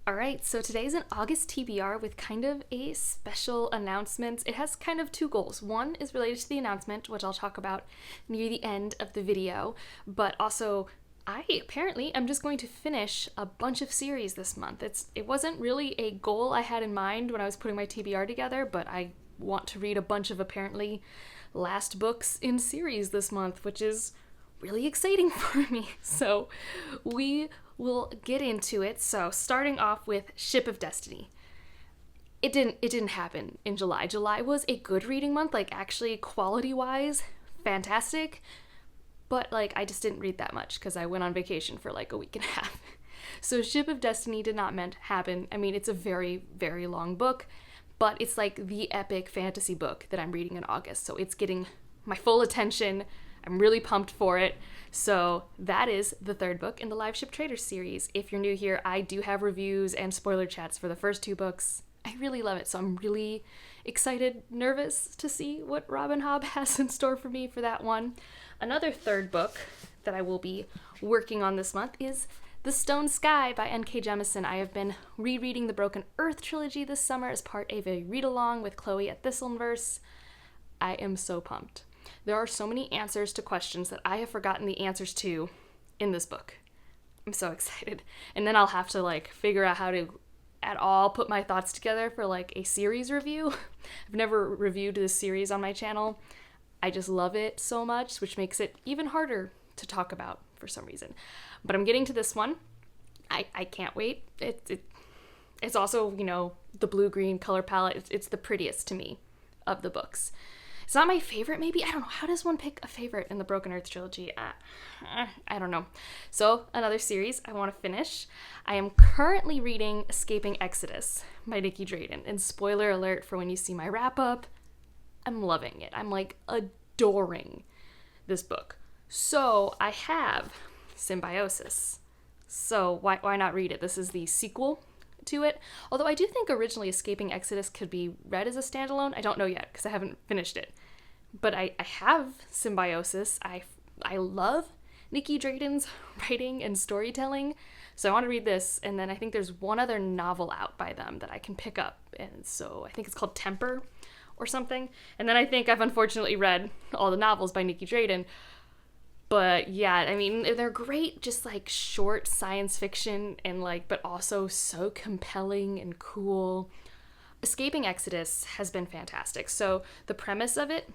All right, so today's an August TBR with kind of a special announcement. It has kind of two goals. One is related to the announcement, which I'll talk about near the end of the video, but also I apparently am just going to finish a bunch of series this month. It wasn't really a goal I had in mind when I was putting my TBR together, but I want to read a bunch of apparently last books in series this month, which is really exciting for me. So we will get into it. So starting off with Ship of Destiny. It didn't happen in July. July was a good reading month, like actually quality-wise, fantastic. But like I just didn't read that much because I went on vacation for like a week and a half. So Ship of Destiny did not happen. I mean, it's a very, very long book, but it's like the epic fantasy book that I'm reading in August. So it's getting my full attention. I'm really pumped for it. So that is the third book in the Live Ship Traders series. If you're new here, I do have reviews and spoiler chats for the first two books. I really love it, so I'm really excited, nervous to see what Robin Hobb has in store for me for that one. Another third book that I will be working on this month is The Stone Sky by N.K. Jemisin. I have been rereading the Broken Earth trilogy this summer as part of a read-along with Chloe at Thistleverse. I am so pumped. There are so many answers to questions that I have forgotten the answers to in this book. I'm so excited. And then I'll have to like figure out how to at all put my thoughts together for like a series review. I've never reviewed this series on my channel. I just love it so much, which makes it even harder to talk about for some reason. But I'm getting to this one. I can't wait. It's also, you know, the blue-green color palette. It's the prettiest to me of the books. It's not my favorite, maybe. I don't know. How does one pick a favorite in the Broken Earth trilogy? I don't know. So, another series I want to finish. I am currently reading Escaping Exodus by Nikki Drayden. And spoiler alert for when you see my wrap-up, I'm loving it. I'm, like, adoring this book. So, I have Symbiosis. So, why not read it? This is the sequel to it. Although I do think originally Escaping Exodus could be read as a standalone. I don't know yet because I haven't finished it. But I have Symbiosis. I love Nikki Drayden's writing and storytelling. So I want to read this, and then I think there's one other novel out by them that I can pick up. And so I think it's called Temper or something. And then I think I've unfortunately read all the novels by Nikki Drayden. But yeah, I mean, they're great, just like short science fiction and like, but also so compelling and cool. Escaping Exodus has been fantastic. So the premise of it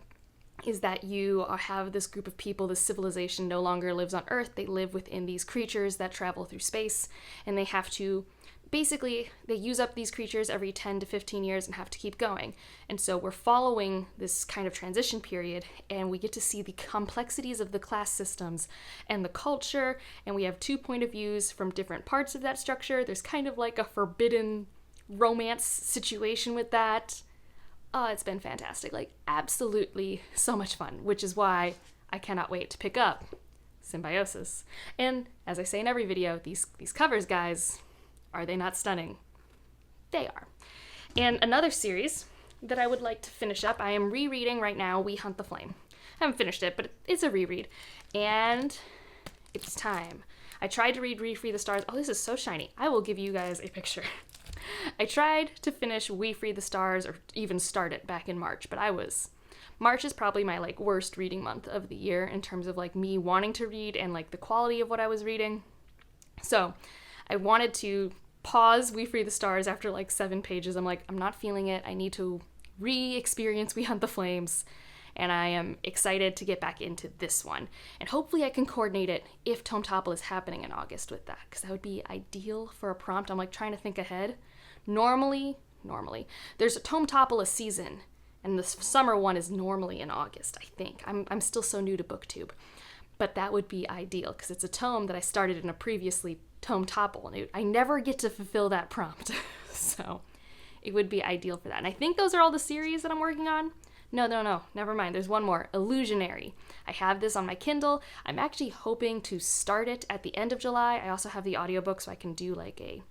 is that you have this group of people, this civilization no longer lives on Earth. They live within these creatures that travel through space, and they have to basically, they use up these creatures every 10 to 15 years and have to keep going. And so we're following this kind of transition period, and we get to see the complexities of the class systems and the culture, and we have 2 point of views from different parts of that structure. There's kind of like a forbidden romance situation with that. Oh, it's been fantastic. Like, absolutely so much fun, which is why I cannot wait to pick up Symbiosis. And as I say in every video, these covers, guys, are they not stunning? They are. And another series that I would like to finish up, I am rereading right now, We Hunt the Flame. I haven't finished it, but it's a reread. And it's time. I tried to read We Free the Stars. Oh, this is so shiny. I will give you guys a picture. I tried to finish We Free the Stars, or even start it back in March, but March is probably my like worst reading month of the year in terms of like me wanting to read and like the quality of what I was reading. So I wanted to pause We Free the Stars after like 7 pages. I'm like, I'm not feeling it. I need to re-experience We Hunt the Flames. And I am excited to get back into this one. And hopefully I can coordinate it if Tome Topple is happening in August with that, because that would be ideal for a prompt. I'm like trying to think ahead. Normally, there's a Tome Topple a season, and the summer one is normally in August, I think. I'm still so new to BookTube. But that would be ideal, because it's a tome that I started in a previously Tome Topple, and I never get to fulfill that prompt. So it would be ideal for that. And I think those are all the series that I'm working on. No, never mind. There's one more, Illusionary. I have this on my Kindle. I'm actually hoping to start it at the end of July. I also have the audiobook, so I can do like a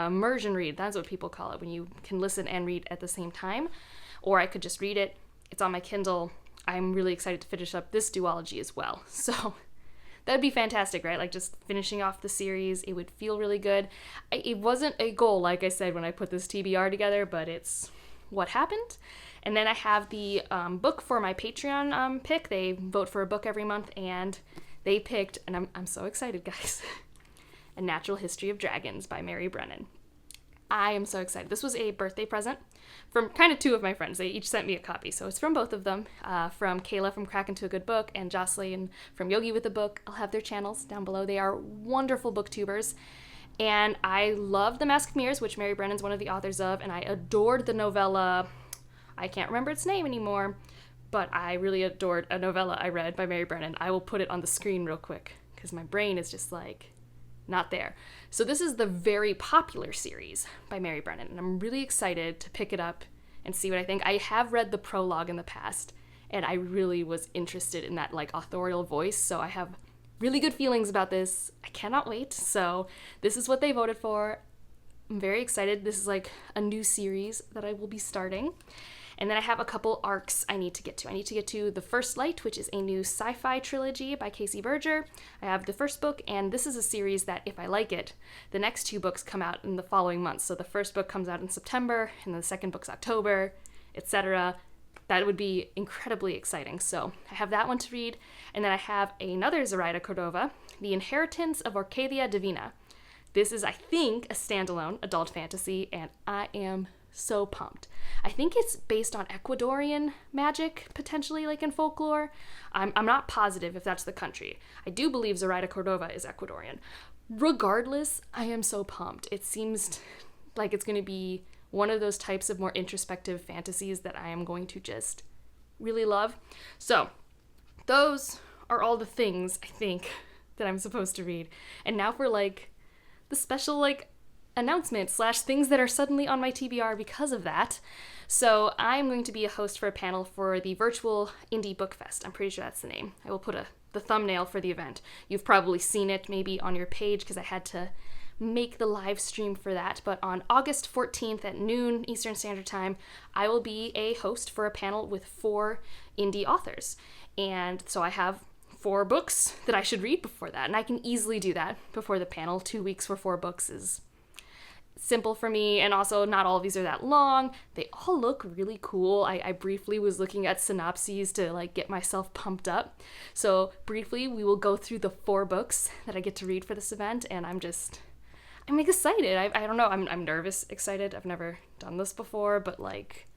immersion read. That's what people call it, when you can listen and read at the same time. Or I could just read it. It's on my Kindle. I'm really excited to finish up this duology as well. So that'd be fantastic, right? Like just finishing off the series, it would feel really good. It wasn't a goal, like I said, when I put this TBR together, but it's what happened. And then I have the book for my Patreon pick. They vote for a book every month, and they picked, and I'm so excited, guys, A Natural History of Dragons by Mary Brennan. I am so excited. This was a birthday present from kind of two of my friends. They each sent me a copy, so it's from both of them, from Kayla from Crack Into a Good Book and Jocelyn from Yogi with a Book. I'll have their channels down below. They are wonderful booktubers, and I loved The Mask of Mirrors, which Mary Brennan's one of the authors of, and I adored the novella. I can't remember its name anymore, but I really adored a novella I read by Mary Brennan. I will put it on the screen real quick because my brain is just like not there. So this is the very popular series by Mary Brennan, and I'm really excited to pick it up and see what I think. I have read the prologue in the past, and I really was interested in that like authorial voice, so I have really good feelings about this. I cannot wait. So this is what they voted for. I'm very excited. This is like a new series that I will be starting. And then I have a couple arcs I need to get to. I need to get to The First Light, which is a new sci-fi trilogy by Casey Berger. I have the first book, and this is a series that, if I like it, the next two books come out in the following months. So the first book comes out in September, and the second book's October, etc. That would be incredibly exciting. So I have that one to read. And then I have another Zoraida Cordova, The Inheritance of Orcadia Divina. This is, I think, a standalone adult fantasy, and I am so pumped. I think it's based on Ecuadorian magic, potentially, like in folklore. I'm not positive if that's the country. I do believe Zoraida Cordova is Ecuadorian. Regardless, I am so pumped. It seems like it's going to be one of those types of more introspective fantasies that I am going to just really love. So, those are all the things, I think, that I'm supposed to read. And now for, like, the special, like, announcement / things that are suddenly on my TBR because of that. So I'm going to be a host for a panel for the virtual Indie Book Fest. I'm pretty sure that's the name. I will put the thumbnail for the event. You've probably seen it maybe on your page because I had to make the live stream for that. But on August 14th at noon Eastern Standard Time, I will be a host for a panel with 4 indie authors. And so I have 4 books that I should read before that. And I can easily do that before the panel. 2 weeks for 4 books is simple for me, and also not all of these are that long. They all look really cool. I briefly was looking at synopses to like get myself pumped up. So briefly, we will go through the 4 books that I get to read for this event, and I'm excited. I don't know. I'm nervous, excited. I've never done this before, but like,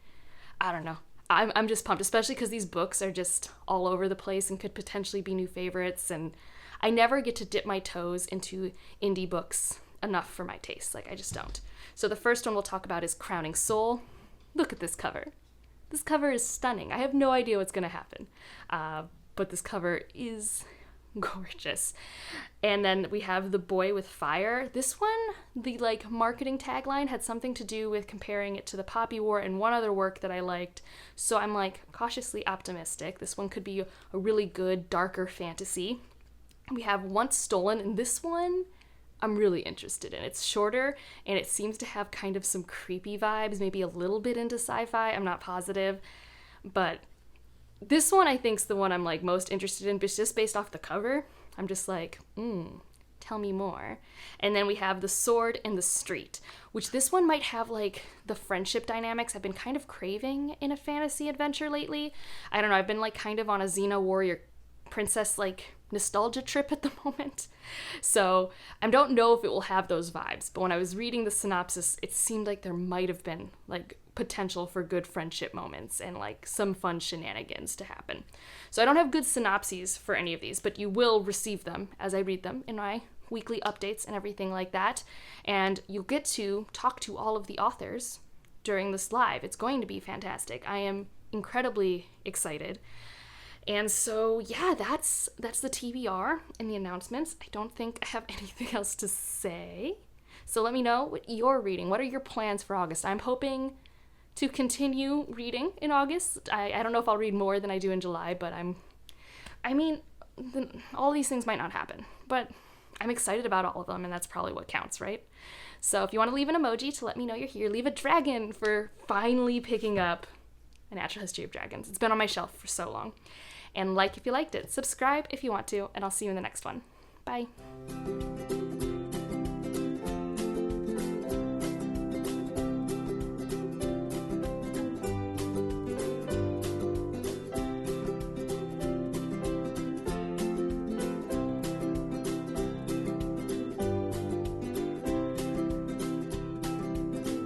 I don't know. I'm just pumped, especially because these books are just all over the place and could potentially be new favorites, and I never get to dip my toes into indie books enough for my taste. Like, I just don't. So the first one we'll talk about is Crowning Soul. Look at this cover. This cover is stunning. I have no idea what's going to happen, but this cover is gorgeous. And then we have The Boy with Fire. This one, the like marketing tagline had something to do with comparing it to The Poppy War and one other work that I liked. So I'm like cautiously optimistic. This one could be a really good, darker fantasy. We have Once Stolen, and this one I'm really interested in. It's shorter, and it seems to have kind of some creepy vibes, maybe a little bit into sci-fi. I'm not positive, but this one I think's the one I'm like most interested in, but just based off the cover, I'm just like, tell me more. And then we have The Sword in the Street, which this one might have like the friendship dynamics I've been kind of craving in a fantasy adventure lately. I don't know, I've been like kind of on a Xena warrior princess like nostalgia trip at the moment. So I don't know if it will have those vibes, but when I was reading the synopsis, it seemed like there might have been like potential for good friendship moments and like some fun shenanigans to happen. So I don't have good synopses for any of these, but you will receive them as I read them in my weekly updates and everything like that. And you'll get to talk to all of the authors during this live. It's going to be fantastic. I am incredibly excited. And so, yeah, that's the TBR and the announcements. I don't think I have anything else to say. So let me know what you're reading. What are your plans for August? I'm hoping to continue reading in August. I don't know if I'll read more than I do in July, but all these things might not happen. But I'm excited about all of them, and that's probably what counts, right? So if you want to leave an emoji to let me know you're here, leave a dragon for finally picking up A Natural History of Dragons. It's been on my shelf for so long. and like if you liked it. Subscribe if you want to, and I'll see you in the next one. Bye.